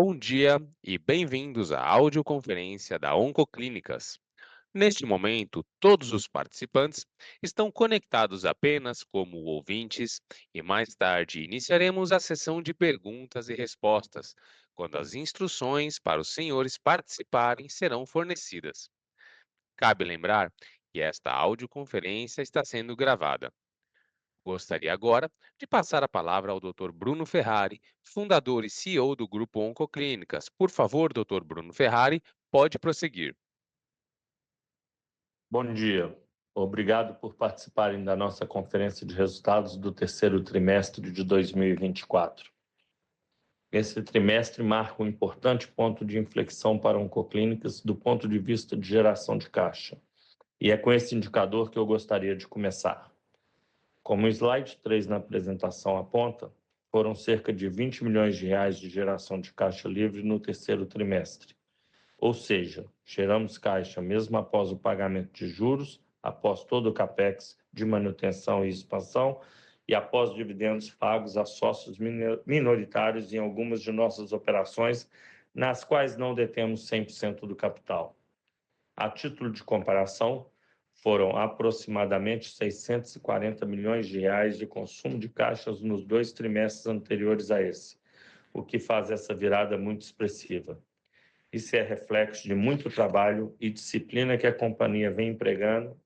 Bom dia e bem-vindos à audioconferência da Oncoclínicas. Neste momento, todos os participantes estão conectados apenas como ouvintes e mais tarde iniciaremos a sessão de perguntas e respostas, quando as instruções para os senhores participarem serão fornecidas. Cabe lembrar que esta audioconferência está sendo gravada. Gostaria agora de passar a palavra ao Dr. Bruno Ferrari, fundador e CEO do Grupo Oncoclínicas. Por favor, Dr. Bruno Ferrari, pode prosseguir. Bom dia. Obrigado por participarem da nossa conferência de resultados do terceiro trimestre de 2024. Esse trimestre marca um importante ponto de inflexão para a Oncoclínicas do ponto de vista de geração de caixa. E é com esse indicador que eu gostaria de começar. Como o slide 3 na apresentação aponta, foram cerca de 20 milhões de reais de geração de caixa livre no terceiro trimestre. Ou seja, geramos caixa mesmo após o pagamento de juros, após todo o capex de manutenção e expansão e após dividendos pagos a sócios minoritários em algumas de nossas operações, nas quais não detemos 100% do capital. A título de comparação, foram aproximadamente 640 milhões de reais de consumo de caixas nos 2 trimestres anteriores a esse, o que faz essa virada muito expressiva. Isso é reflexo de muito trabalho e disciplina que a companhia vem empregando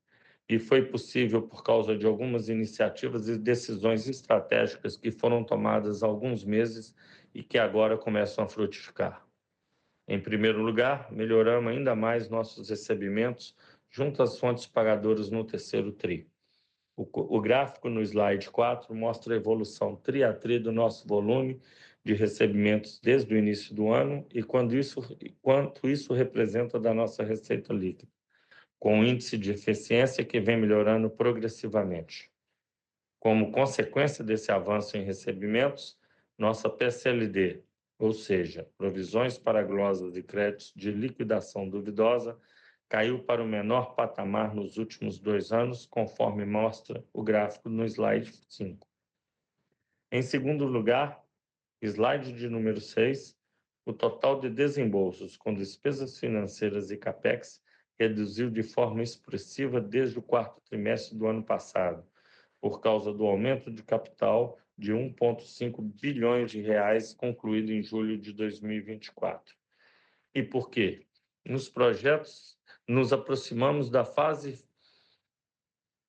e foi possível por causa de algumas iniciativas e decisões estratégicas que foram tomadas há alguns meses e que agora começam a frutificar. Em primeiro lugar, melhoramos ainda mais nossos recebimentos junto às fontes pagadoras no terceiro TRI. O gráfico no slide 4 mostra a evolução tri a tri do nosso volume de recebimentos desde o início do ano e quanto isso representa da nossa receita líquida, com um índice de eficiência que vem melhorando progressivamente. Como consequência desse avanço em recebimentos, nossa PCLD, ou seja, provisões para glosas e créditos de liquidação duvidosa, caiu para o menor patamar nos últimos 2 anos, conforme mostra o gráfico no slide 5. Em segundo lugar, slide de número 6, o total de desembolsos com despesas financeiras e capex reduziu de forma expressiva desde o quarto trimestre do ano passado, por causa do aumento de capital de 1,5 bilhões de reais concluído em julho de 2024. E por quê? Nos projetos, nos aproximamos da fase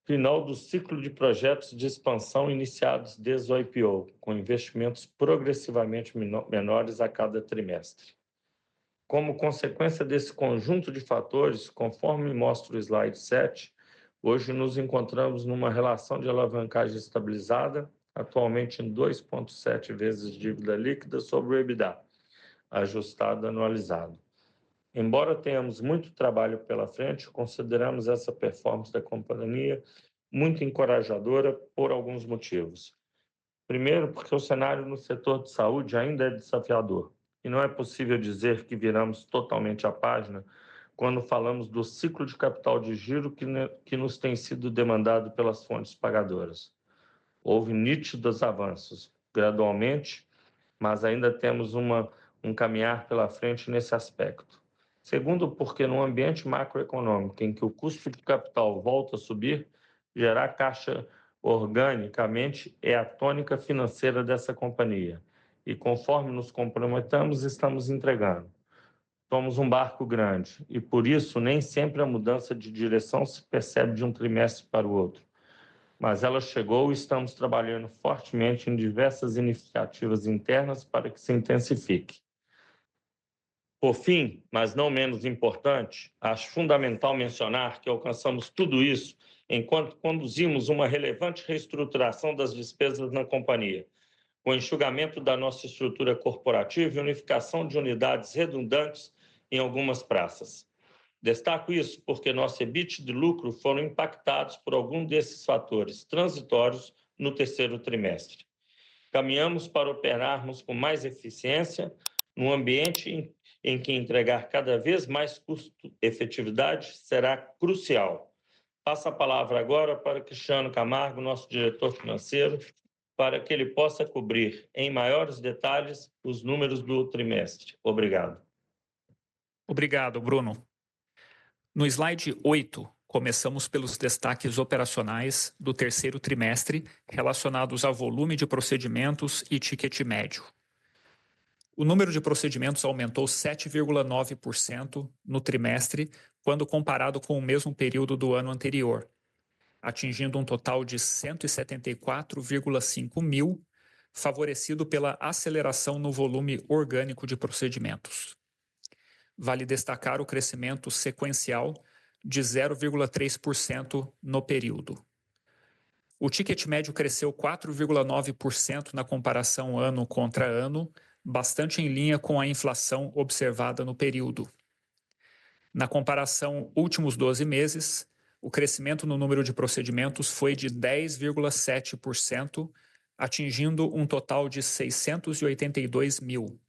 final do ciclo de projetos de expansão iniciados desde o IPO, com investimentos progressivamente menores a cada trimestre. Como consequência desse conjunto de fatores, conforme mostra o slide 7, hoje nos encontramos numa relação de alavancagem estabilizada, atualmente em 2,7 vezes dívida líquida sobre o EBITDA, ajustado anualizado. Embora tenhamos muito trabalho pela frente, consideramos essa performance da companhia muito encorajadora por alguns motivos. Primeiro, porque o cenário no setor de saúde ainda é desafiador, e não é possível dizer que viramos totalmente a página quando falamos do ciclo de capital de giro que nos tem sido demandado pelas fontes pagadoras. Houve nítidos avanços, gradualmente, mas ainda temos um caminhar pela frente nesse aspecto. Segundo, porque no ambiente macroeconômico em que o custo de capital volta a subir, gerar caixa organicamente é a tônica financeira dessa companhia. E conforme nos comprometemos, estamos entregando. Somos um barco grande e, por isso, nem sempre a mudança de direção se percebe de um trimestre para o outro. Mas ela chegou e estamos trabalhando fortemente em diversas iniciativas internas para que se intensifique. Por fim, mas não menos importante, acho fundamental mencionar que alcançamos tudo isso enquanto conduzimos uma relevante reestruturação das despesas na companhia, com enxugamento da nossa estrutura corporativa e unificação de unidades redundantes em algumas praças. Destaco isso porque nosso EBIT de lucro foram impactados por algum desses fatores transitórios no terceiro trimestre. Caminhamos para operarmos com mais eficiência num ambiente em que entregar cada vez mais custo-efetividade será crucial. Passo a palavra agora para Cristiano Camargo, nosso diretor financeiro, para que ele possa cobrir em maiores detalhes os números do trimestre. Obrigado. Obrigado, Bruno. No slide 8, começamos pelos destaques operacionais do terceiro trimestre relacionados ao volume de procedimentos e ticket médio. O número de procedimentos aumentou 7,9% no trimestre, quando comparado com o mesmo período do ano anterior, atingindo um total de 174,5 mil, favorecido pela aceleração no volume orgânico de procedimentos. Vale destacar o crescimento sequencial de 0,3% no período. O ticket médio cresceu 4,9% na comparação ano contra ano, bastante em linha com a inflação observada no período. Na comparação últimos 12 meses, o crescimento no número de procedimentos foi de 10,7%, atingindo um total de 682 mil.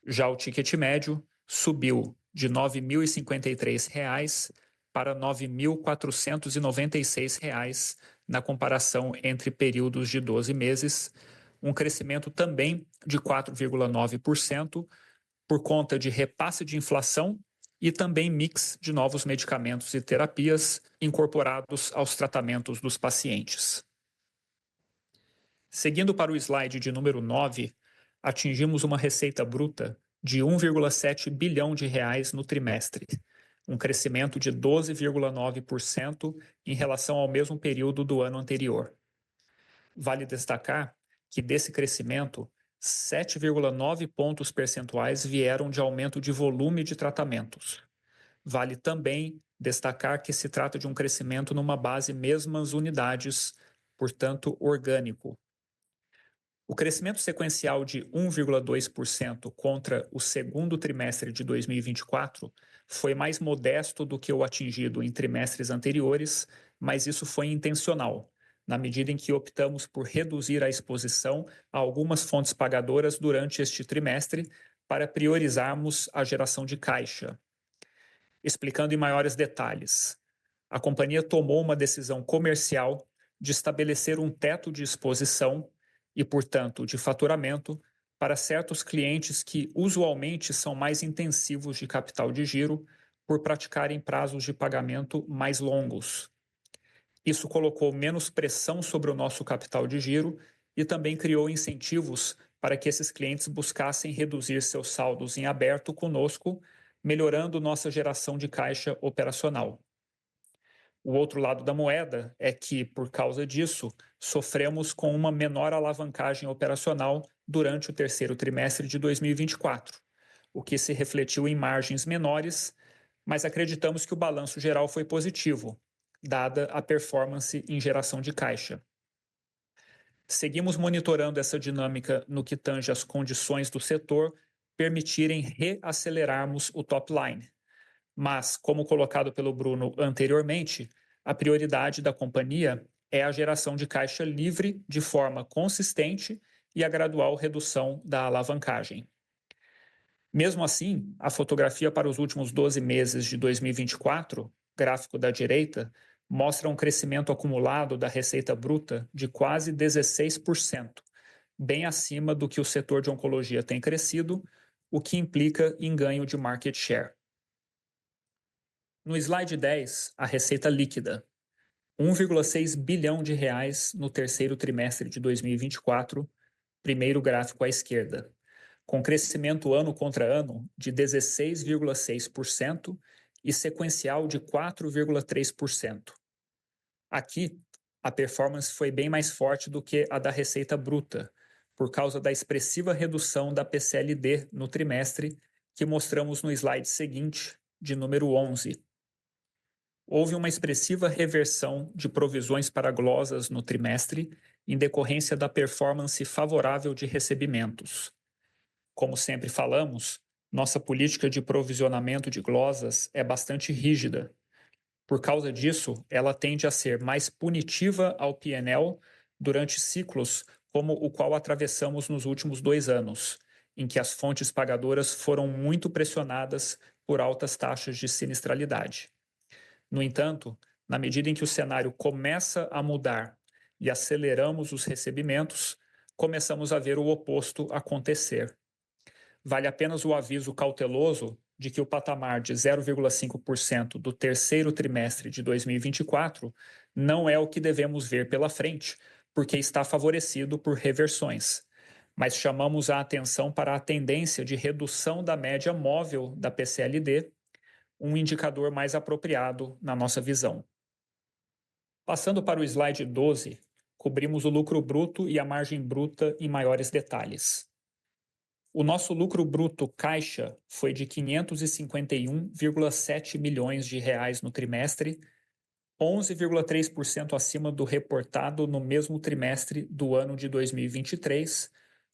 Já o ticket médio subiu de R$ 9.053 para R$ 9.496 na comparação entre períodos de 12 meses, um crescimento também de 4,9% por conta de repasse de inflação e também mix de novos medicamentos e terapias incorporados aos tratamentos dos pacientes. Seguindo para o slide de número 9, atingimos uma receita bruta de 1,7 bilhão de reais no trimestre, um crescimento de 12,9% em relação ao mesmo período do ano anterior. Vale destacar que desse crescimento, 7,9 pontos percentuais vieram de aumento de volume de tratamentos. Vale também destacar que se trata de um crescimento numa base mesmas unidades, portanto orgânico. O crescimento sequencial de 1,2% contra o segundo trimestre de 2024 foi mais modesto do que o atingido em trimestres anteriores, mas isso foi intencional, na medida em que optamos por reduzir a exposição a algumas fontes pagadoras durante este trimestre para priorizarmos a geração de caixa. Explicando em maiores detalhes, a companhia tomou uma decisão comercial de estabelecer um teto de exposição e, portanto, de faturamento para certos clientes que usualmente são mais intensivos de capital de giro por praticarem prazos de pagamento mais longos. Isso colocou menos pressão sobre o nosso capital de giro e também criou incentivos para que esses clientes buscassem reduzir seus saldos em aberto conosco, melhorando nossa geração de caixa operacional. O outro lado da moeda é que, por causa disso, sofremos com uma menor alavancagem operacional durante o terceiro trimestre de 2024, o que se refletiu em margens menores, mas acreditamos que o balanço geral foi positivo, dada a performance em geração de caixa. Seguimos monitorando essa dinâmica no que tange às condições do setor permitirem reacelerarmos o top line. Mas, como colocado pelo Bruno anteriormente, a prioridade da companhia é a geração de caixa livre de forma consistente e a gradual redução da alavancagem. Mesmo assim, a fotografia para os últimos 12 meses de 2024, gráfico da direita, mostra um crescimento acumulado da receita bruta de quase 16%, bem acima do que o setor de oncologia tem crescido, o que implica em ganho de market share. No slide 10, a receita líquida, 1,6 bilhão de reais no terceiro trimestre de 2024, primeiro gráfico à esquerda, com crescimento ano contra ano de 16,6% e sequencial de 4,3%. Aqui, a performance foi bem mais forte do que a da receita bruta, por causa da expressiva redução da PCLD no trimestre, que mostramos no slide seguinte, de número 11. Houve uma expressiva reversão de provisões para glosas no trimestre, em decorrência da performance favorável de recebimentos. Como sempre falamos, nossa política de provisionamento de glosas é bastante rígida. Por causa disso, ela tende a ser mais punitiva ao P&L durante ciclos como o qual atravessamos nos últimos 2 anos, em que as fontes pagadoras foram muito pressionadas por altas taxas de sinistralidade. No entanto, na medida em que o cenário começa a mudar e aceleramos os recebimentos, começamos a ver o oposto acontecer. Vale apenas o aviso cauteloso de que o patamar de 0,5% do terceiro trimestre de 2024 não é o que devemos ver pela frente, porque está favorecido por reversões. Mas chamamos a atenção para a tendência de redução da média móvel da PCLD, um indicador mais apropriado na nossa visão. Passando para o slide 12, cobrimos o lucro bruto e a margem bruta em maiores detalhes. O nosso lucro bruto caixa foi de 551,7 milhões de reais no trimestre, 11,3% acima do reportado no mesmo trimestre do ano de 2023,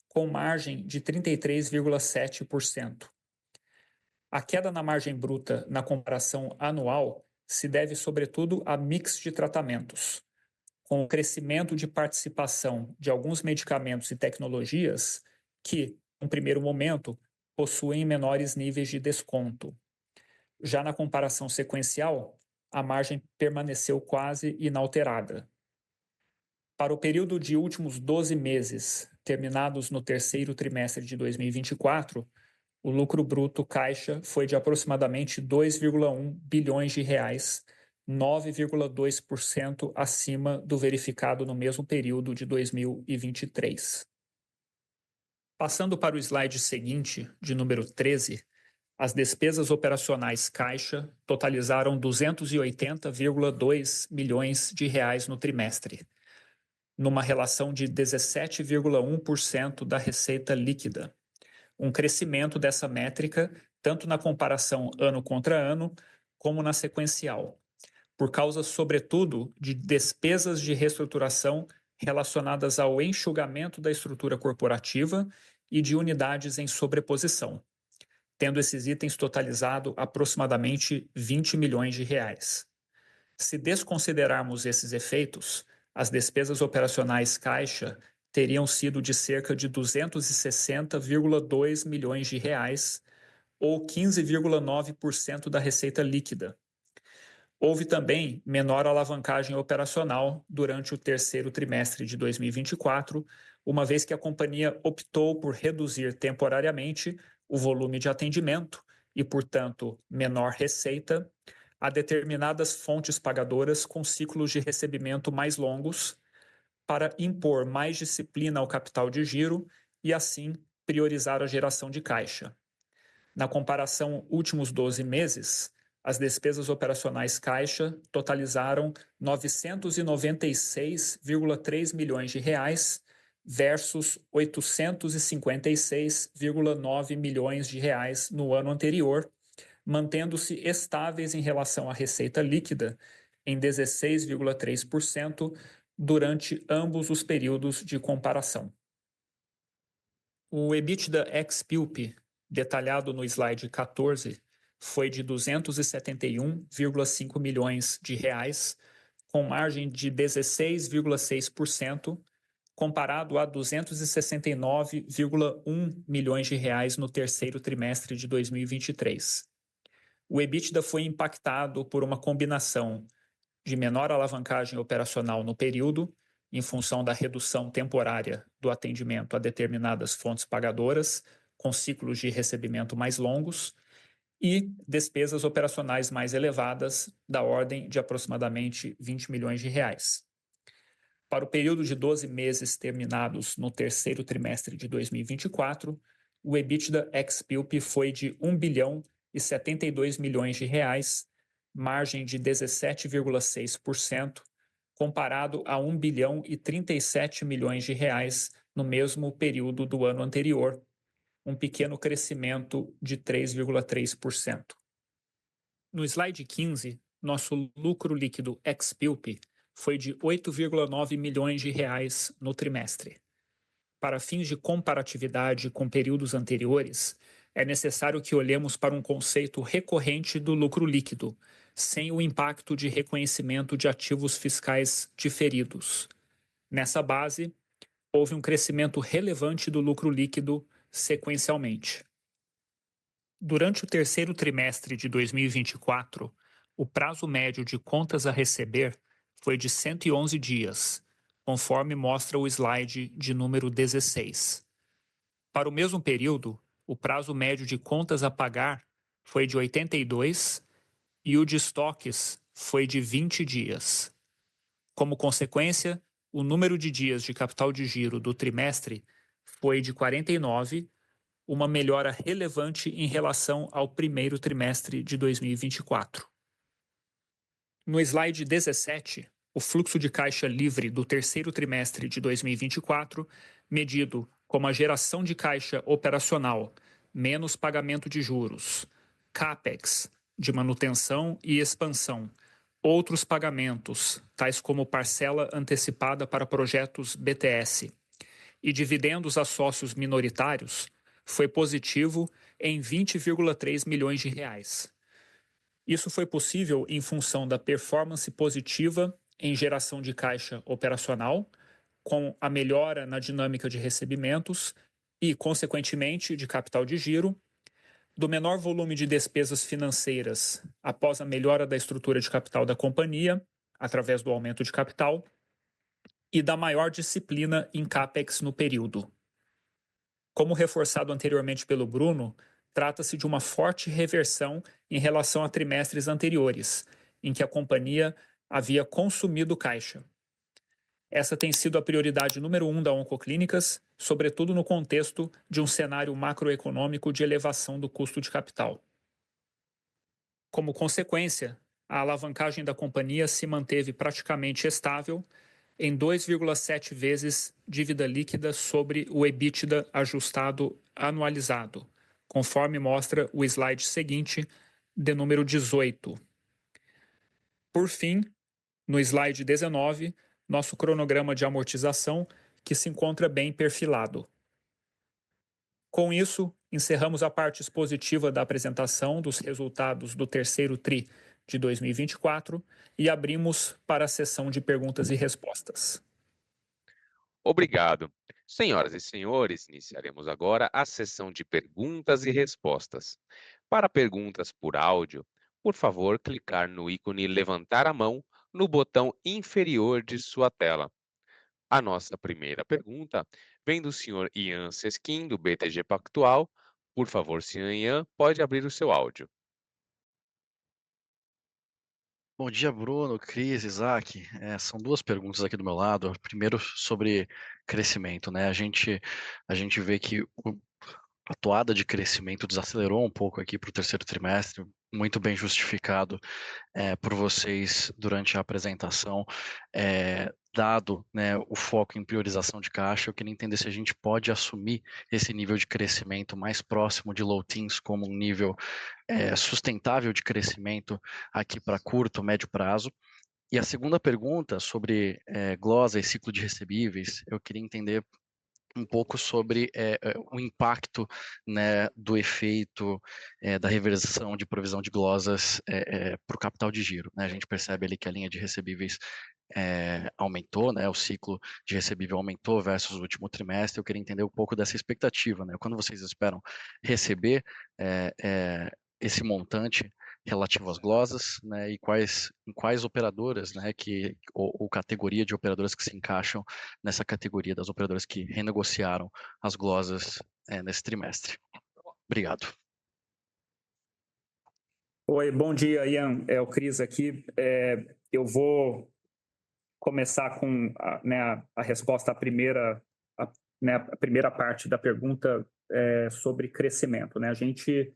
com margem de 33,7%. A queda na margem bruta na comparação anual se deve sobretudo a mix de tratamentos, com o crescimento de participação de alguns medicamentos e tecnologias que, no primeiro momento, possuem menores níveis de desconto. Já na comparação sequencial, a margem permaneceu quase inalterada. Para o período de últimos 12 meses, terminados no terceiro trimestre de 2024, o lucro bruto caixa foi de aproximadamente 2,1 bilhões de reais, 9,2% acima do verificado no mesmo período de 2023. Passando para o slide seguinte, de número 13, as despesas operacionais caixa totalizaram 280,2 milhões de reais no trimestre, numa relação de 17,1% da receita líquida. Um crescimento dessa métrica, tanto na comparação ano contra ano, como na sequencial, por causa, sobretudo, de despesas de reestruturação relacionadas ao enxugamento da estrutura corporativa e de unidades em sobreposição, tendo esses itens totalizado aproximadamente 20 milhões de reais. Se desconsiderarmos esses efeitos, as despesas operacionais caixa teriam sido de cerca de 260,2 milhões de reais, ou 15,9% da receita líquida. Houve também menor alavancagem operacional durante o terceiro trimestre de 2024, uma vez que a companhia optou por reduzir temporariamente o volume de atendimento e, portanto, menor receita a determinadas fontes pagadoras com ciclos de recebimento mais longos, para impor mais disciplina ao capital de giro e, assim, priorizar a geração de caixa. Na comparação últimos 12 meses, as despesas operacionais caixa totalizaram 996,3 milhões de reais versus 856,9 milhões de reais no ano anterior, mantendo-se estáveis em relação à receita líquida em 16,3% durante ambos os períodos de comparação. O EBITDA ex-PILP, detalhado no slide 14, foi de 271,5 milhões de reais, com margem de 16,6%, comparado a 269,1 milhões de reais no terceiro trimestre de 2023. O EBITDA foi impactado por uma combinação de menor alavancagem operacional no período, em função da redução temporária do atendimento a determinadas fontes pagadoras, com ciclos de recebimento mais longos, e despesas operacionais mais elevadas, da ordem de aproximadamente 20 milhões de reais. Para o período de 12 meses terminados no terceiro trimestre de 2024, o EBITDA ex-PILP foi de 1 bilhão e 72 milhões de reais, margem de 17,6%, comparado a 1 bilhão e 37 milhões de reais no mesmo período do ano anterior, um pequeno crescimento de 3,3%. No slide 15, nosso lucro líquido ex-PILP foi de 8,9 milhões de reais no trimestre. Para fins de comparatividade com períodos anteriores, é necessário que olhemos para um conceito recorrente do lucro líquido, sem o impacto de reconhecimento de ativos fiscais diferidos. Nessa base, houve um crescimento relevante do lucro líquido sequencialmente. Durante o terceiro trimestre de 2024, o prazo médio de contas a receber foi de 111 dias, conforme mostra o slide de número 16. Para o mesmo período, o prazo médio de contas a pagar foi de 82 e o de estoques foi de 20 dias. Como consequência, o número de dias de capital de giro do trimestre foi de 49, uma melhora relevante em relação ao primeiro trimestre de 2024. No slide 17, o fluxo de caixa livre do terceiro trimestre de 2024, medido como a geração de caixa operacional menos pagamento de juros, CAPEX, de manutenção e expansão, outros pagamentos, tais como parcela antecipada para projetos BTS, e dividendos a sócios minoritários, foi positivo em 20,3 milhões de reais. Isso foi possível em função da performance positiva em geração de caixa operacional, com a melhora na dinâmica de recebimentos e, consequentemente, de capital de giro, do menor volume de despesas financeiras após a melhora da estrutura de capital da companhia, através do aumento de capital, e da maior disciplina em CAPEX no período. Como reforçado anteriormente pelo Bruno, trata-se de uma forte reversão em relação a trimestres anteriores, em que a companhia havia consumido caixa. Essa tem sido a prioridade número 1 da Oncoclínicas, sobretudo no contexto de um cenário macroeconômico de elevação do custo de capital. Como consequência, a alavancagem da companhia se manteve praticamente estável em 2,7 vezes dívida líquida sobre o EBITDA ajustado anualizado, conforme mostra o slide seguinte, de número 18. Por fim, no slide 19, nosso cronograma de amortização, que se encontra bem perfilado. Com isso, encerramos a parte expositiva da apresentação dos resultados do terceiro TRI de 2024 e abrimos para a sessão de perguntas e respostas. Obrigado. Senhoras e senhores, iniciaremos agora a sessão de perguntas e respostas. Para perguntas por áudio, por favor, clicar no ícone levantar a mão no botão inferior de sua tela. A nossa primeira pergunta vem do senhor Ian Seskin, do BTG Pactual. Por favor, senhor Ian, pode abrir o seu áudio. Bom dia, Bruno, Cris, Isaac. São duas perguntas aqui do meu lado. Primeiro, sobre crescimento, né? A gente vê que a toada de crescimento desacelerou um pouco aqui para o terceiro trimestre, muito bem justificado por vocês durante a apresentação. Dado, né, o foco em priorização de caixa, eu queria entender se a gente pode assumir esse nível de crescimento mais próximo de low teens como um nível sustentável de crescimento aqui para curto, médio prazo. E a segunda pergunta sobre glosa e ciclo de recebíveis, eu queria entender um pouco sobre o impacto, né, do efeito da reversão de provisão de glosas para o capital de giro, né? A gente percebe ali que a linha de recebíveis aumentou, né? O ciclo de recebível aumentou versus o último trimestre. Eu queria entender um pouco dessa expectativa, né? Quando vocês esperam receber esse montante relativo às glosas, né, e em quais operadoras, né, ou categoria de operadoras que se encaixam nessa categoria das operadoras que renegociaram as glosas nesse trimestre. Obrigado. Oi, bom dia, Ian. É o Cris aqui. Eu vou começar com a resposta à primeira, a primeira parte da pergunta sobre crescimento, né? A gente,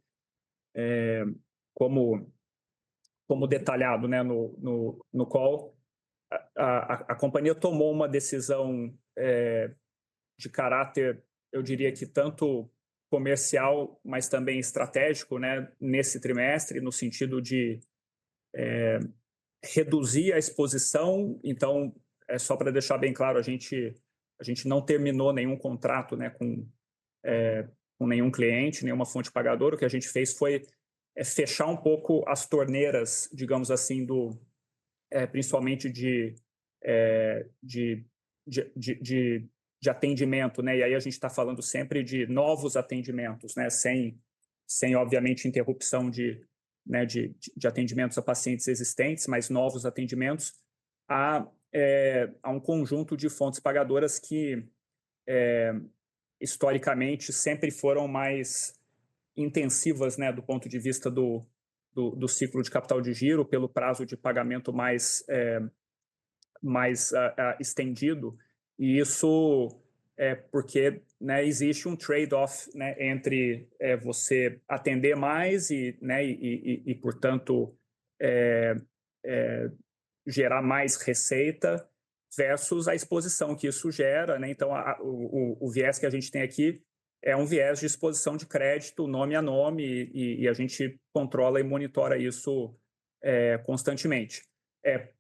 como detalhado, né, no call, a companhia tomou uma decisão de caráter, eu diria que tanto comercial, mas também estratégico, né, nesse trimestre, no sentido de reduzir a exposição. Então, só para deixar bem claro, a gente não terminou nenhum contrato, né, com nenhum cliente, nenhuma fonte pagadora. O que a gente fez foi fechar um pouco as torneiras, digamos assim, principalmente de atendimento, né? E aí a gente está falando sempre de novos atendimentos, né? Sem obviamente, interrupção de atendimentos a pacientes existentes, mas novos atendimentos, a a um conjunto de fontes pagadoras que, historicamente, sempre foram mais intensivas, né, do ponto de vista do ciclo de capital de giro, pelo prazo de pagamento mais estendido, e isso é porque, né, existe um trade-off, né, entre você atender mais e portanto, gerar mais receita versus a exposição que isso gera, né? Então, o viés que a gente tem aqui é um viés de exposição de crédito nome a nome e a gente controla e monitora isso constantemente.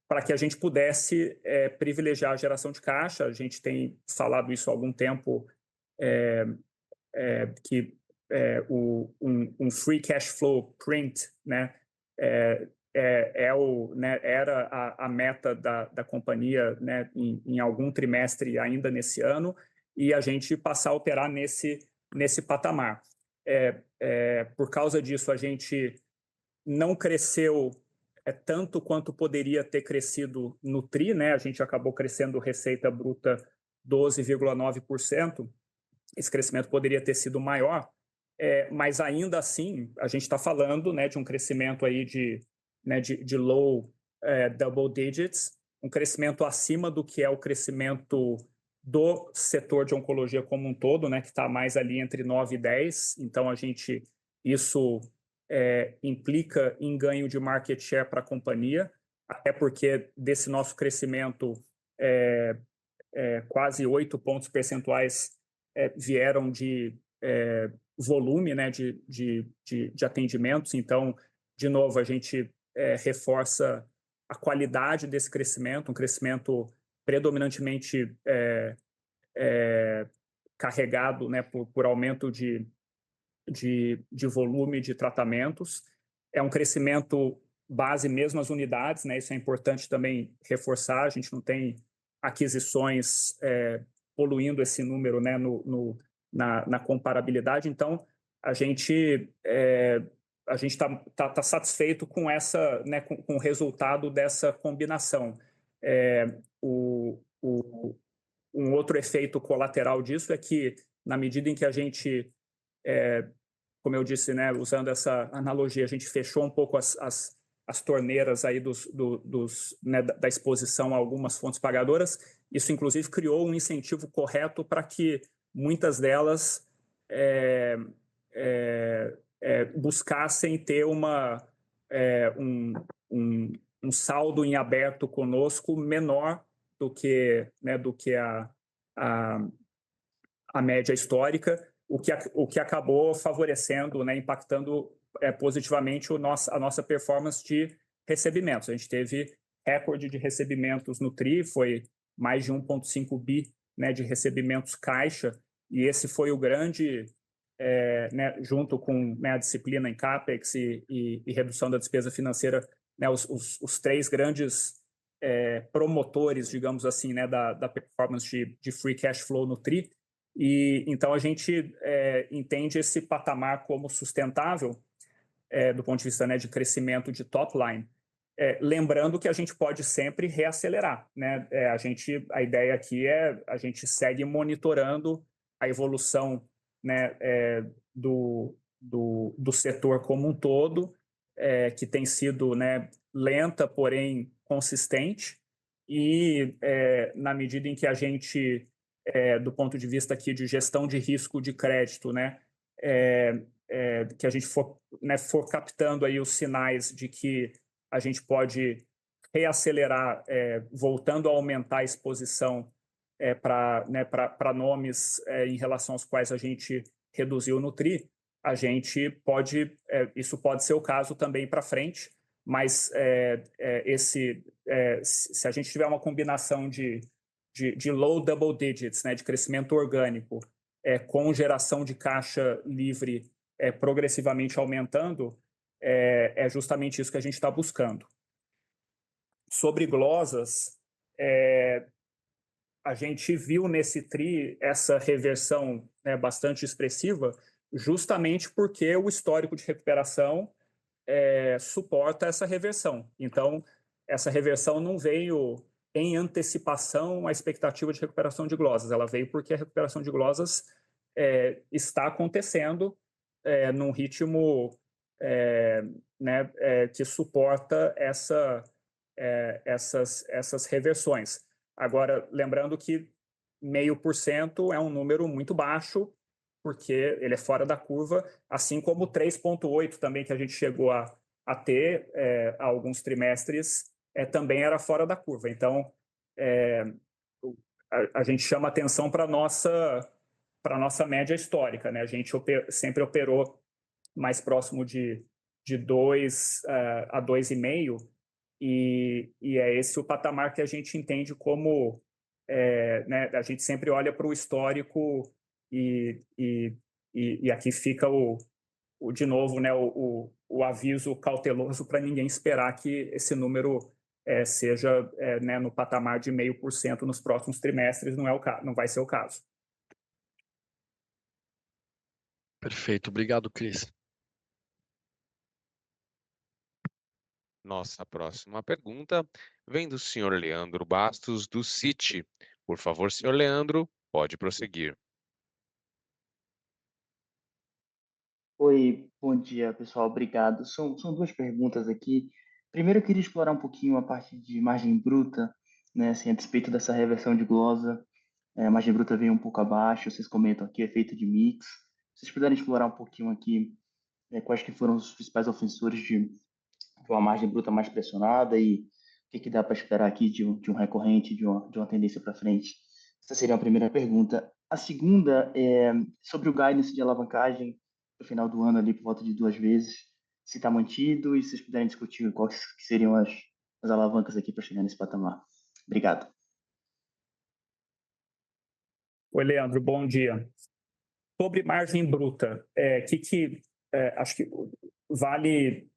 Para que a gente pudesse privilegiar a geração de caixa, a gente tem falado isso há algum tempo, que um free cash flow print, né, era a meta da companhia, né, em algum trimestre ainda nesse ano, e a gente passar a operar nesse patamar. Por causa disso, a gente não cresceu tanto quanto poderia ter crescido no TRI, né? A gente acabou crescendo receita bruta 12,9%. Esse crescimento poderia ter sido maior, mas ainda assim a gente está falando, né, de um crescimento aí de low double digits, um crescimento acima do que é o crescimento do setor de oncologia como um todo, né, que está mais ali entre 9 e 10. Então isso implica em ganho de market share para a companhia, até porque desse nosso crescimento quase 8 pontos percentuais vieram de volume, né, de atendimentos. Então, de novo, a gente reforça a qualidade desse crescimento, um crescimento predominantemente carregado, né, por aumento de volume de tratamentos. É um crescimento base mesmo as unidades, né? Isso é importante também reforçar. A gente não tem aquisições poluindo esse número, né, na comparabilidade. Então, a gente está satisfeito com essa, né, com o resultado dessa combinação. Um outro efeito colateral disso é que, na medida em que a gente, como eu disse, né, usando essa analogia, a gente fechou um pouco as torneiras aí né, da exposição a algumas fontes pagadoras. Isso, inclusive, criou um incentivo correto para que muitas delas buscassem ter um saldo em aberto conosco menor do que a média histórica, o que acabou favorecendo, né, impactando positivamente a nossa performance de recebimentos. A gente teve recorde de recebimentos no TRI, foi mais de 1,5 bi, né, de recebimentos caixa, e esse foi o grande, né, junto com, né, a disciplina em CAPEX e redução da despesa financeira, né, os três grandes promotores, digamos assim, né, da performance de free cash flow no TRI. E então a gente entende esse patamar como sustentável do ponto de vista, né, de crescimento de top line. Lembrando que a gente pode sempre reacelerar, né? A ideia aqui a gente segue monitorando a evolução, né, do setor como um todo, que tem sido, né, lenta, porém consistente, e na medida em que a gente, do ponto de vista aqui de gestão de risco de crédito, né, que a gente for captando aí os sinais de que a gente pode reacelerar, voltando a aumentar a exposição para nomes em relação aos quais a gente reduziu no TRI, a gente pode, isso pode ser o caso também para frente, mas se a gente tiver uma combinação de low double digits, né, de crescimento orgânico, com geração de caixa livre progressivamente aumentando, é justamente isso que a gente está buscando. Sobre glosas, a gente viu nesse TRI essa reversão, né, bastante expressiva, justamente porque o histórico de recuperação suporta essa reversão. Então, essa reversão não veio em antecipação à expectativa de recuperação de glosas. Ela veio porque a recuperação de glosas está acontecendo num ritmo né, que suporta essas reversões. Agora, lembrando que 0,5% é um número muito baixo, porque ele é fora da curva, assim como 3,8% também, que a gente chegou a ter há alguns trimestres, também era fora da curva. Então, a gente chama atenção para a nossa média histórica, né? A gente sempre operou mais próximo de 2 a 2,5%, e é esse o patamar que a gente entende como, né, a gente sempre olha para o histórico e aqui fica de novo, né, o aviso cauteloso para ninguém esperar que esse número seja né, no patamar de 0,5% nos próximos trimestres, não vai ser o caso. Perfeito, obrigado, Cris. Nossa próxima pergunta vem do senhor Leandro Bastos, do Citi. Por favor, senhor Leandro, pode prosseguir. Oi, bom dia, pessoal. Obrigado. São duas perguntas aqui. Primeiro, eu queria explorar um pouquinho a parte de margem bruta, né, assim, a despeito dessa reversão de glosa. A margem bruta veio um pouco abaixo, vocês comentam aqui, efeito de mix. Se vocês puderem explorar um pouquinho aqui, quais que foram os principais ofensores de uma margem bruta mais pressionada e o que dá para esperar aqui de um recorrente, de uma tendência para frente? Essa seria a primeira pergunta. A segunda é sobre o guidance de alavancagem no final do ano ali por volta de 2 vezes, se está mantido e se vocês puderem discutir quais que seriam as alavancas aqui para chegar nesse patamar. Obrigado. Oi, Leandro, bom dia. Sobre margem bruta, acho que vale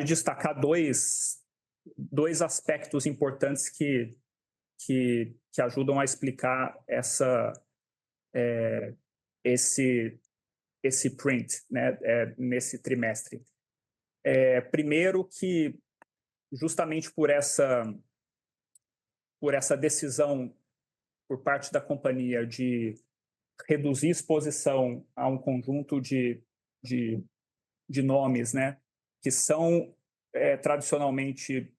destacar dois aspectos importantes que ajudam a explicar esse print, né, nesse trimestre. Primeiro que, justamente por essa decisão por parte da companhia de reduzir exposição a um conjunto de nomes, né, que são tradicionalmente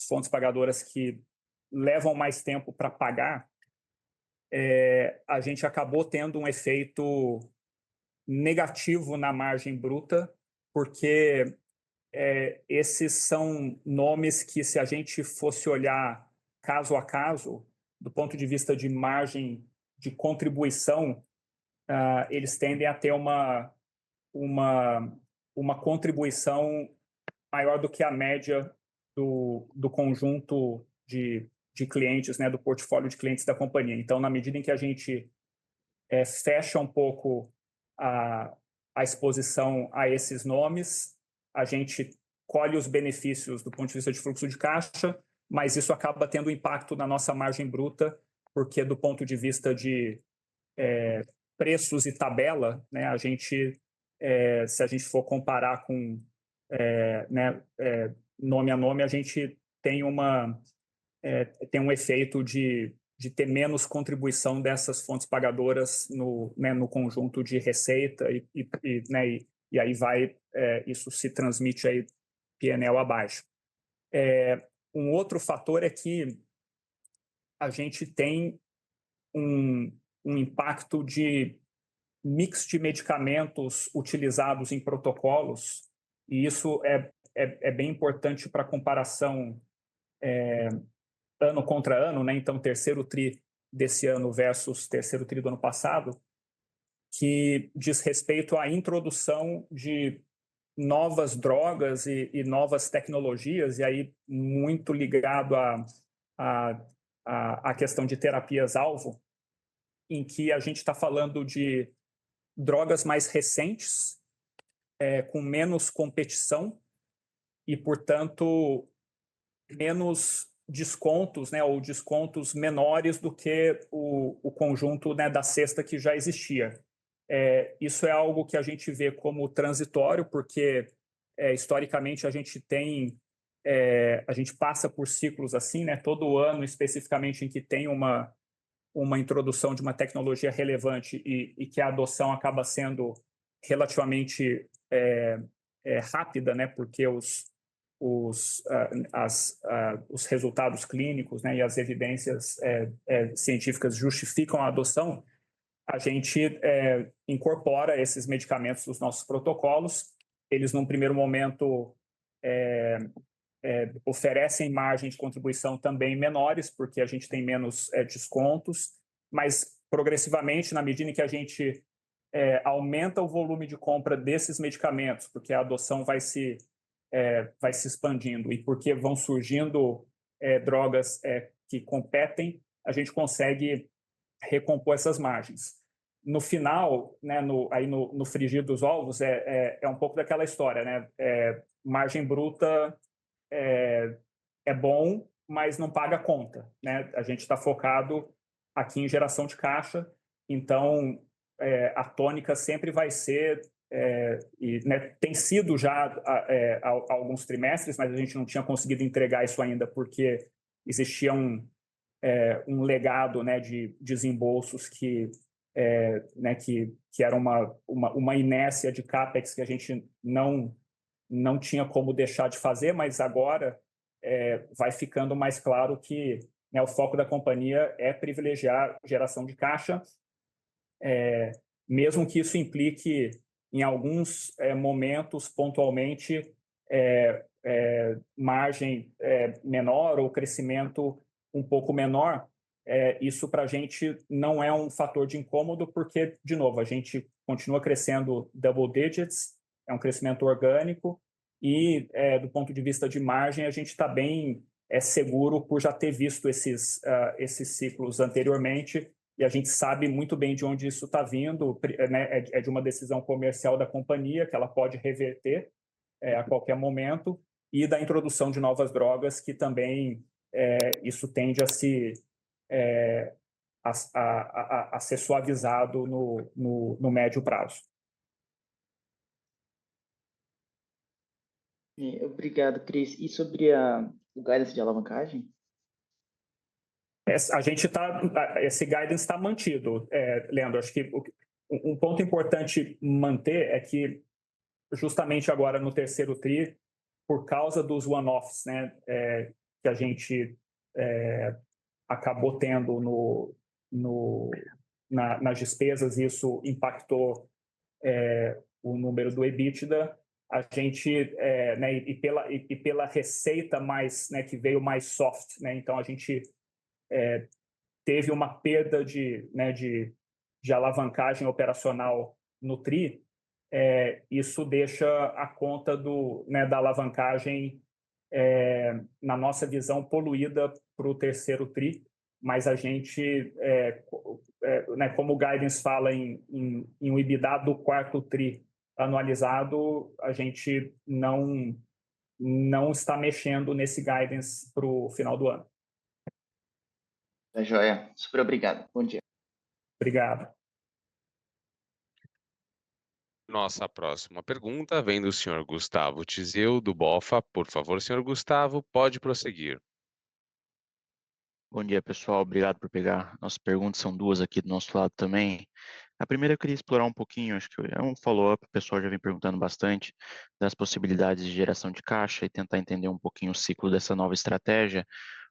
fontes pagadoras que levam mais tempo para pagar, a gente acabou tendo um efeito negativo na margem bruta, porque esses são nomes que, se a gente fosse olhar caso a caso, do ponto de vista de margem de contribuição, eles tendem a ter uma contribuição maior do que a média do conjunto de clientes, né, do portfólio de clientes da companhia. Então, na medida em que a gente fecha um pouco a exposição a esses nomes, a gente colhe os benefícios do ponto de vista de fluxo de caixa, mas isso acaba tendo impacto na nossa margem bruta, porque do ponto de vista de preços e tabela, né, a gente, se a gente for comparar com né, nome a nome, a gente tem um efeito de ter menos contribuição dessas fontes pagadoras no conjunto de receita né, e aí isso se transmite aí P&L abaixo. Um outro fator é que a gente tem um impacto de mix de medicamentos utilizados em protocolos, e isso é bem importante para a comparação ano contra ano, né? Então, terceiro TRI desse ano versus terceiro TRI do ano passado, que diz respeito à introdução de novas drogas e novas tecnologias, e aí muito ligado à questão de terapias-alvo, em que a gente está falando de drogas mais recentes, com menos competição e, portanto, menos descontos, né, ou descontos menores do que o conjunto, né, da cesta que já existia. Isso é algo que a gente vê como transitório, porque historicamente a gente tem a gente passa por ciclos assim, né? Todo ano, especificamente em que tem uma introdução de uma tecnologia relevante e que a adoção acaba sendo relativamente rápida, né? Porque os resultados clínicos, né, e as evidências científicas justificam a adoção, a gente incorpora esses medicamentos nos nossos protocolos. Eles, num primeiro momento, oferecem margem de contribuição também menores, porque a gente tem menos descontos, mas progressivamente, na medida em que a gente aumenta o volume de compra desses medicamentos, porque a adoção vai se expandindo e porque vão surgindo drogas que competem, a gente consegue recompor essas margens. No final, né, no frigir dos ovos, é um pouco daquela história, né? Margem bruta é bom, mas não paga a conta, né? A gente está focado aqui em geração de caixa, então a tônica sempre vai ser, né, tem sido já há alguns trimestres, mas a gente não tinha conseguido entregar isso ainda porque existia um legado, né, de desembolsos né, que era uma inércia de CAPEX que a gente não tinha como deixar de fazer, mas agora vai ficando mais claro que, né, o foco da companhia é privilegiar geração de caixa, mesmo que isso implique, em alguns momentos, pontualmente, margem menor ou crescimento um pouco menor. Isso para a gente não é um fator de incômodo, porque, de novo, a gente continua crescendo double digits, é um crescimento orgânico, e do ponto de vista de margem, a gente está bem seguro por já ter visto esses ciclos anteriormente, e a gente sabe muito bem de onde isso está vindo, né? É de uma decisão comercial da companhia, que ela pode reverter a qualquer momento, e da introdução de novas drogas, que também isso tende a ser suavizado no médio prazo. Obrigado, Cris. E sobre o guidance de alavancagem? Esse guidance está mantido, Leandro. Acho que um ponto importante manter é que, justamente agora no terceiro TRI, por causa dos one-offs, né, que a gente acabou tendo nas despesas, isso impactou o número do EBITDA. A gente, né, e pela receita mais, né, que veio mais soft, né, então a gente teve uma perda né, de alavancagem operacional no TRI. Isso deixa a conta né, da alavancagem, na nossa visão, poluída para o terceiro TRI, mas a gente, né, como o guidance fala em um EBITDA do quarto TRI anualizado, a gente não está mexendo nesse guidance para o final do ano. Tá joia. Super obrigado. Bom dia. Obrigado. Nossa próxima pergunta vem do senhor Gustavo Tizeu, do BofA. Por favor, senhor Gustavo, pode prosseguir. Bom dia, pessoal. Obrigado por pegar. Nossas perguntas são duas aqui do nosso lado também. A primeira eu queria explorar um pouquinho, acho que é um follow-up, o pessoal já vem perguntando bastante das possibilidades de geração de caixa e tentar entender um pouquinho o ciclo dessa nova estratégia.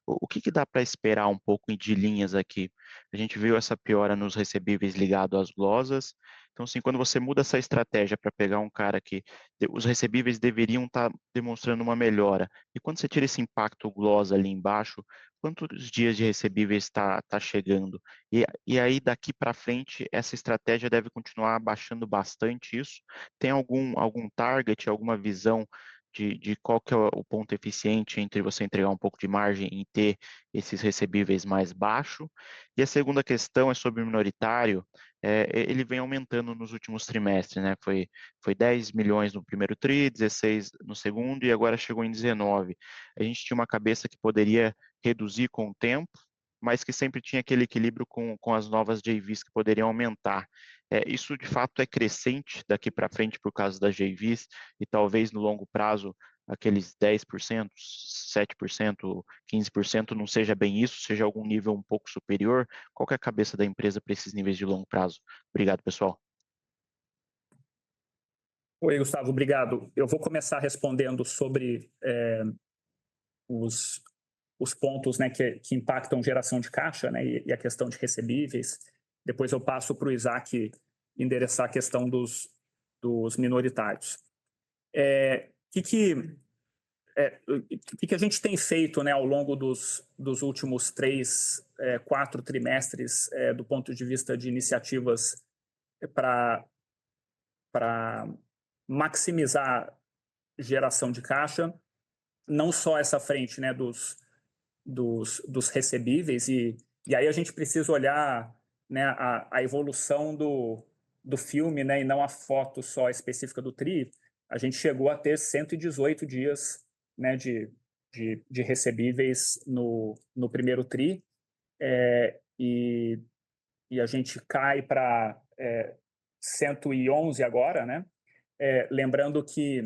O que dá para esperar um pouco de linhas aqui? A gente viu essa piora nos recebíveis ligado às glosas. Então, assim, quando você muda essa estratégia para pegar um cara que os recebíveis deveriam estar demonstrando uma melhora, e quando você tira esse impacto glosa ali embaixo, quantos dias de recebíveis está chegando? E aí, daqui para frente, essa estratégia deve continuar abaixando bastante isso? Tem algum target, alguma visão de qual que é o ponto eficiente entre você entregar um pouco de margem e ter esses recebíveis mais baixos? E a segunda questão é sobre o minoritário. Ele vem aumentando nos últimos trimestres, né? Foi 10 milhões no primeiro TRI, 16 no segundo e agora chegou em 19. A gente tinha uma cabeça que poderia reduzir com o tempo, mas que sempre tinha aquele equilíbrio com as novas JVs que poderiam aumentar. Isso de fato é crescente daqui para frente por causa das JVs e talvez no longo prazo aqueles 10%, 7%, 15% não seja bem isso, seja algum nível um pouco superior? Qual que é a cabeça da empresa para esses níveis de longo prazo? Obrigado, pessoal. Oi, Gustavo, obrigado. Eu vou começar respondendo sobre os pontos, né, que impactam geração de caixa, né, e a questão de recebíveis. Depois eu passo para o Isaac endereçar a questão dos minoritários. O que a gente tem feito, né, ao longo dos últimos 3, 4 trimestres, do ponto de vista de iniciativas para maximizar geração de caixa, não só essa frente, né, dos recebíveis, e aí a gente precisa olhar, né, a evolução do filme, né, e não a foto só específica do TRI. A gente chegou a ter 118 dias, né, de recebíveis no primeiro TRI, e a gente cai para 111 agora, né? Lembrando que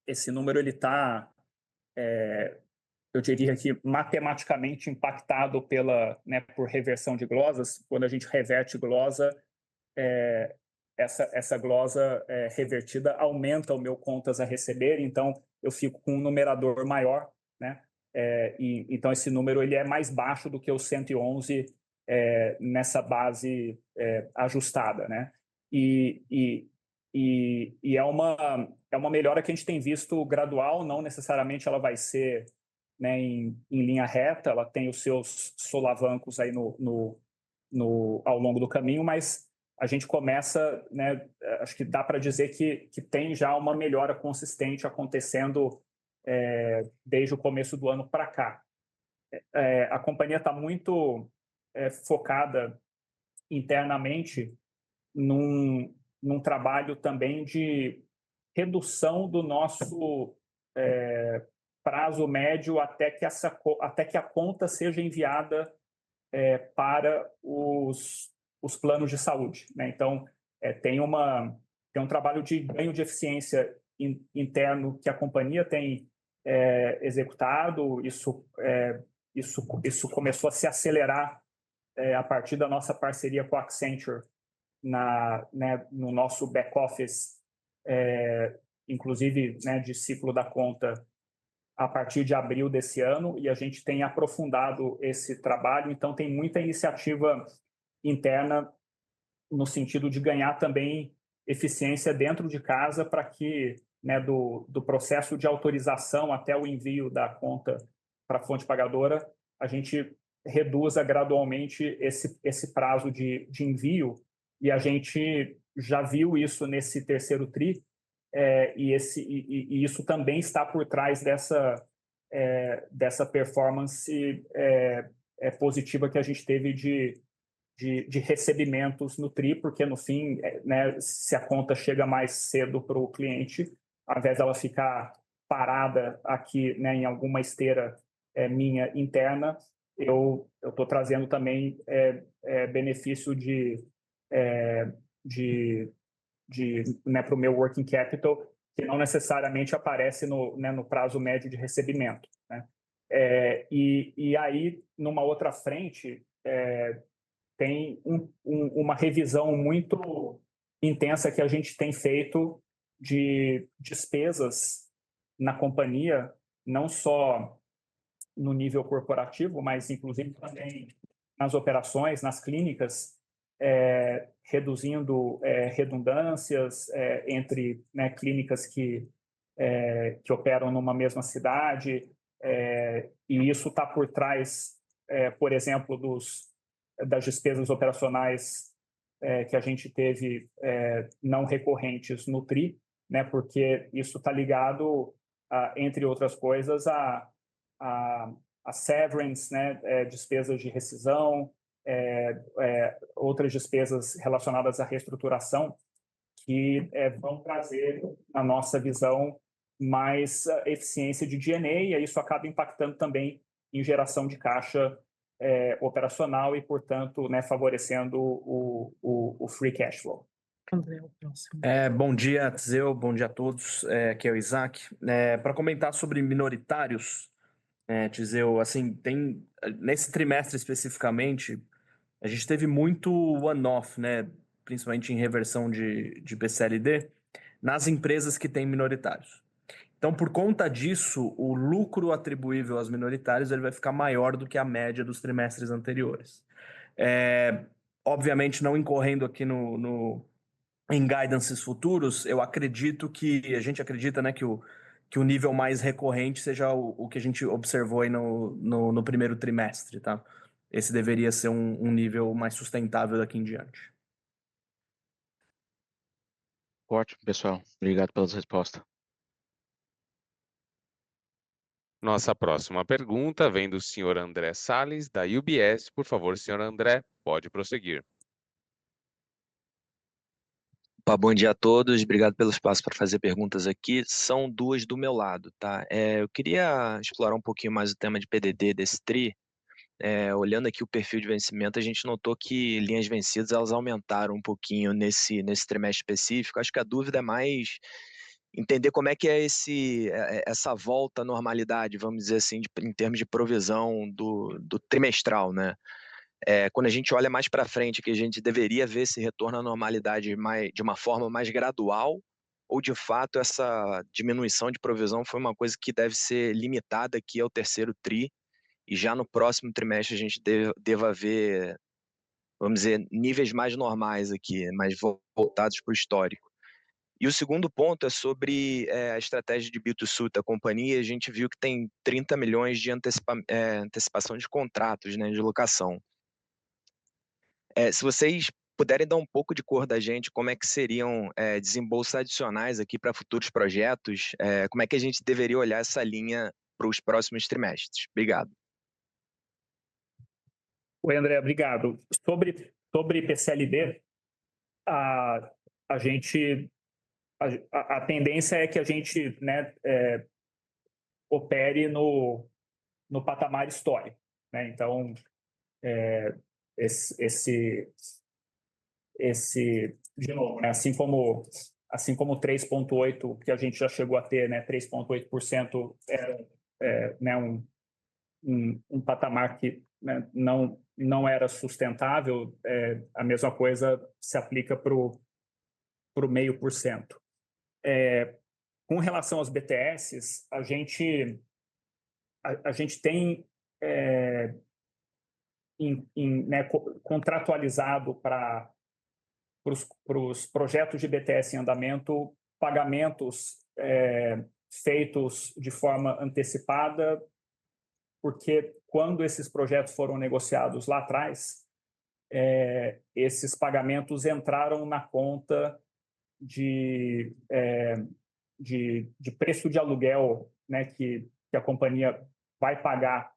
esse número ele está, eu diria que matematicamente impactado por reversão de glosas. Quando a gente reverte glosa, essa glosa revertida aumenta o meu contas a receber, então eu fico com um numerador maior, né? Então esse número ele é mais baixo do que o 111 nessa base ajustada, né? E é uma melhora que a gente tem visto gradual, não necessariamente ela vai ser, né, em linha reta, ela tem os seus solavancos aí ao longo do caminho, mas a gente começa, né, acho que dá para dizer que tem já uma melhora consistente acontecendo desde o começo do ano para cá. A companhia está muito focada internamente num trabalho também de redução do nosso prazo médio até que a conta seja enviada para os planos de saúde, né? Então, tem um trabalho de ganho de eficiência interno que a companhia tem executado. Isso começou a se acelerar a partir da nossa parceria com a Accenture no nosso back-office, inclusive, né, de ciclo da conta, a partir de abril desse ano, e a gente tem aprofundado esse trabalho. Então, tem muita iniciativa interna no sentido de ganhar também eficiência dentro de casa para que, né, do processo de autorização até o envio da conta para a fonte pagadora, a gente reduza gradualmente esse prazo de envio, e a gente já viu isso nesse terceiro TRI, e isso também está por trás dessa performance positiva que a gente teve de recebimentos no TRI, porque no fim, né, se a conta chega mais cedo para o cliente, ao invés dela ficar parada aqui, né, em alguma esteira minha interna, eu estou trazendo também benefício né, para o meu working capital, que não necessariamente aparece no prazo médio de recebimento, né? E aí, numa outra frente, tem uma revisão muito intensa que a gente tem feito de despesas na companhia, não só no nível corporativo, mas inclusive também nas operações, nas clínicas, reduzindo redundâncias entre, né, clínicas que operam numa mesma cidade, e isso está por trás, por exemplo, das despesas operacionais que a gente teve não recorrentes no TRI, né, porque isso está ligado, entre outras coisas, a severance, né, despesas de rescisão, outras despesas relacionadas à reestruturação, que vão trazer, na nossa visão, mais eficiência de G&A, e isso acaba impactando também em geração de caixa operacional e, portanto, né, favorecendo o free cash flow. Bom dia, Tizeu, bom dia a todos. Aqui é o Isaac. Para comentar sobre minoritários, Tizeu, assim, nesse trimestre especificamente, a gente teve muito one-off, né? Principalmente em reversão de PCLD, nas empresas que têm minoritários. Então, por conta disso, o lucro atribuível aos minoritários ele vai ficar maior do que a média dos trimestres anteriores. Obviamente, não incorrendo aqui em guidances futuros, a gente acredita, né, que o nível mais recorrente seja o que a gente observou aí no primeiro trimestre, tá? Esse deveria ser um nível mais sustentável daqui em diante. Ótimo, pessoal. Obrigado pelas respostas. Nossa próxima pergunta vem do senhor André Salles, da UBS. Por favor, senhor André, pode prosseguir. Bom dia a todos, obrigado pelo espaço para fazer perguntas aqui. São duas do meu lado, tá? Eu queria explorar um pouquinho mais o tema de PDD desse TRI. Olhando aqui o perfil de vencimento, a gente notou que linhas vencidas elas aumentaram um pouquinho nesse trimestre específico. Acho que a dúvida é mais entender como é que é essa volta à normalidade, vamos dizer assim, em termos de provisão do trimestral, né? Quando a gente olha mais para frente, que a gente deveria ver esse retorno à normalidade de uma forma mais gradual, ou de fato essa diminuição de provisão foi uma coisa que deve ser limitada aqui ao terceiro TRI, e já no próximo trimestre a gente deva ver, vamos dizer, níveis mais normais aqui, mais voltados para o histórico. E o segundo ponto é sobre a estratégia de B2C da companhia. A gente viu que tem 30 milhões de antecipação de contratos, né, de locação. Se vocês puderem dar um pouco de cor da gente, como é que seriam desembolsos adicionais aqui para futuros projetos, como é que a gente deveria olhar essa linha para os próximos trimestres? Obrigado. Oi, André, obrigado. Sobre PCLD, a tendência é que a gente, né, opere no patamar histórico, né? Então, de novo, né, assim como 3,8 que a gente já chegou a ter, né, 3,8% era né, um patamar que, né, não era sustentável. A mesma coisa se aplica para o 0,5%. Com relação aos BTS, a gente tem né, contratualizado para os projetos de BTS em andamento pagamentos feitos de forma antecipada, porque quando esses projetos foram negociados lá atrás, esses pagamentos entraram na conta de preço de aluguel, né, que a companhia vai pagar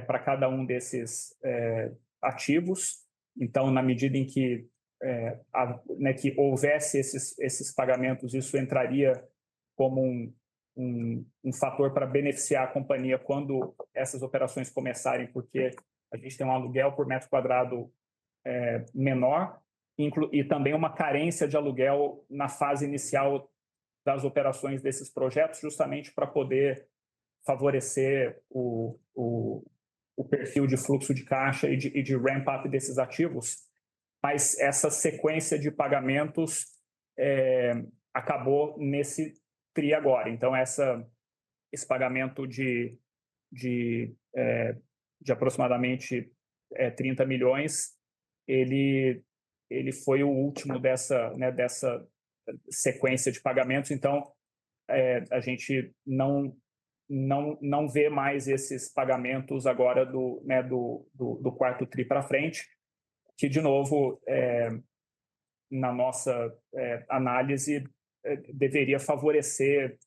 para cada um desses ativos. Então, na medida em que, né, que houvesse esses pagamentos, isso entraria como um fator para beneficiar a companhia quando essas operações começarem, porque a gente tem um aluguel por metro quadrado menor, e também uma carência de aluguel na fase inicial das operações desses projetos, justamente para poder favorecer o perfil de fluxo de caixa e de ramp-up desses ativos. Mas essa sequência de pagamentos acabou nesse TRI agora. Então, esse pagamento de aproximadamente 30 milhões, ele foi o último dessa sequência de pagamentos. Então, a gente não vê mais esses pagamentos agora do quarto TRI para frente, que, de novo, na nossa análise, deveria favorecer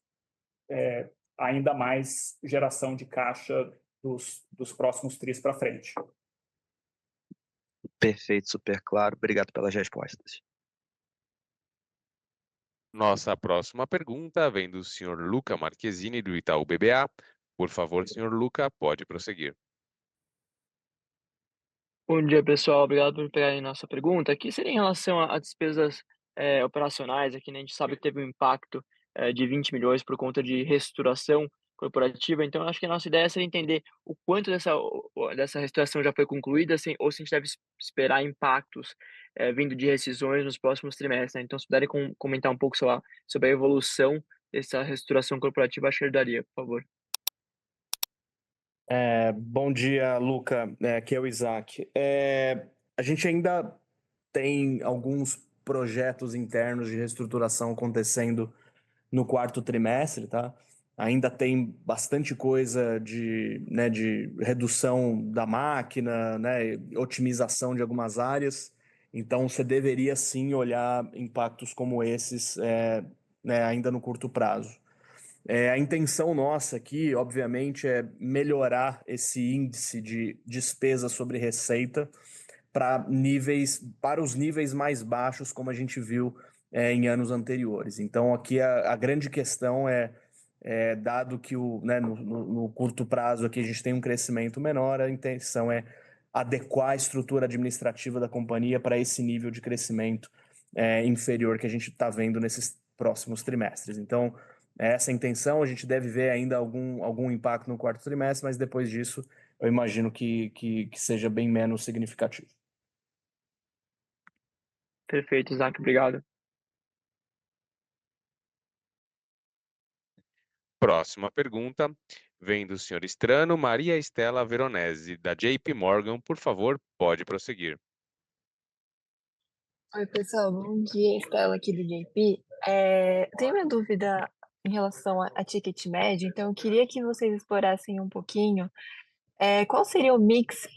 ainda mais geração de caixa dos próximos TRIs para frente. Perfeito, super claro. Obrigado pelas respostas. Nossa próxima pergunta vem do senhor Luca Marquezini, do Itaú BBA. Por favor, senhor Luca, pode prosseguir. Bom dia, pessoal. Obrigado por pegarem nossa pergunta. Aqui seria em relação a despesas operacionais, aqui, né, a gente sabe que teve um impacto, de 20 milhões por conta de reestruturação corporativa, então acho que a nossa ideia seria entender o quanto dessa reestruturação já foi concluída, assim, ou se a gente deve esperar impactos, vindo de rescisões nos próximos trimestres, né. Então se puderem comentar um pouco, sei lá, sobre a evolução dessa reestruturação corporativa, acho que ajudaria, por favor. Bom dia, Luca. Aqui é o Isaac. A gente ainda tem alguns projetos internos de reestruturação acontecendo no quarto trimestre, tá? Ainda tem bastante coisa de redução da máquina, né, otimização de algumas áreas. Então, você deveria sim olhar impactos como esses, né, ainda no curto prazo. A intenção nossa aqui, obviamente, é melhorar esse índice de despesa sobre receita para os níveis mais baixos, como a gente viu em anos anteriores. Então, aqui a grande questão dado que no curto prazo aqui a gente tem um crescimento menor, a intenção é adequar a estrutura administrativa da companhia para esse nível de crescimento inferior que a gente está vendo nesses próximos trimestres. Então, essa é a intenção. A gente deve ver ainda algum impacto no quarto trimestre, mas depois disso eu imagino que seja bem menos significativo. Perfeito, Isaac, obrigado. Próxima pergunta vem do senhor Strano Maria Estela Veronese, da JP Morgan. Por favor, pode prosseguir. Oi, pessoal, bom dia. Estela aqui do JP. Eu tenho uma dúvida em relação a ticket médio, então eu queria que vocês explorassem um pouquinho qual seria o mix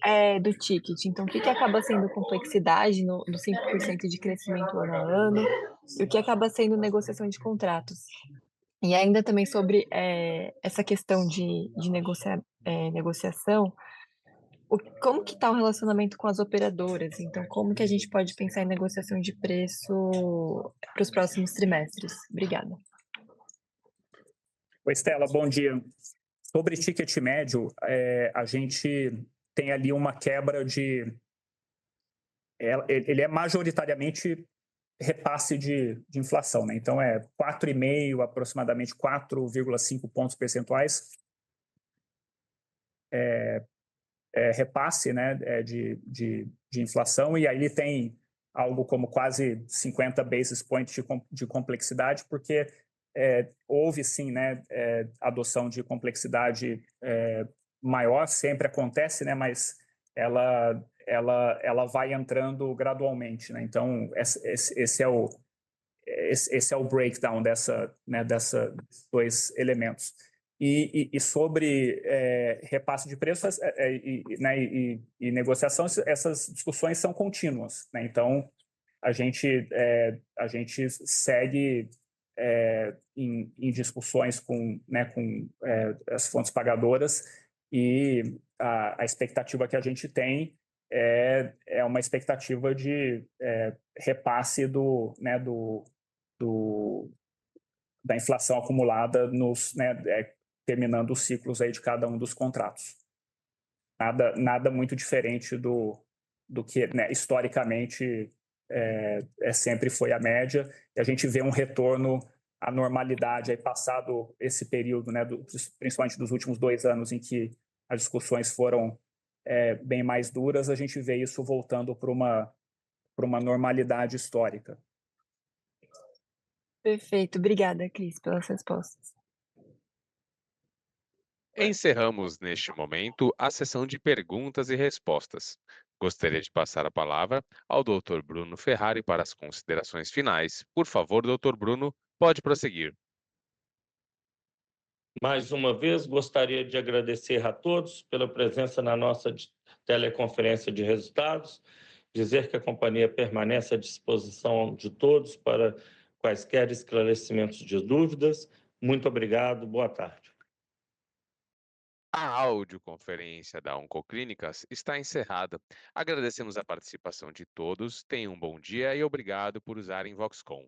do ticket. Então, o que acaba sendo complexidade no 5% de crescimento ano a ano e o que acaba sendo negociação de contratos. E ainda também sobre essa questão de negociação, como que está o relacionamento com as operadoras? Então, como que a gente pode pensar em negociação de preço para os próximos trimestres? Obrigada. Oi, Estela, bom dia. Sobre ticket médio, a gente tem ali uma quebra de... Ele é majoritariamente repasse de inflação, né? Então, 4,5%, aproximadamente 4,5 pontos percentuais repasse, né, de inflação, e aí ele tem algo como quase 50 basis points de complexidade, porque houve sim, né, adoção de complexidade maior, sempre acontece, né, mas ela vai entrando gradualmente, né? Então esse é o breakdown desses dois elementos. E sobre repasse de preços e negociação, essas discussões são contínuas, né? Então a gente segue em discussões com as fontes pagadoras, e a expectativa que a gente tem é uma expectativa de repasse da inflação acumulada terminando os ciclos aí de cada um dos contratos. Nada muito diferente do que, né, historicamente sempre foi a média, e a gente vê um retorno à normalidade aí passado esse período, né, principalmente dos últimos 2 anos em que as discussões foram bem mais duras. A gente vê isso voltando para uma normalidade histórica. Perfeito. Obrigada, Cris, pelas respostas. Encerramos neste momento a sessão de perguntas e respostas. Gostaria de passar a palavra ao Dr. Bruno Ferrari para as considerações finais. Por favor, Dr. Bruno, pode prosseguir. Mais uma vez, gostaria de agradecer a todos pela presença na nossa teleconferência de resultados, dizer que a companhia permanece à disposição de todos para quaisquer esclarecimentos de dúvidas. Muito obrigado, boa tarde. A audioconferência da Oncoclínicas está encerrada. Agradecemos a participação de todos, tenham um bom dia e obrigado por usarem Voxcom.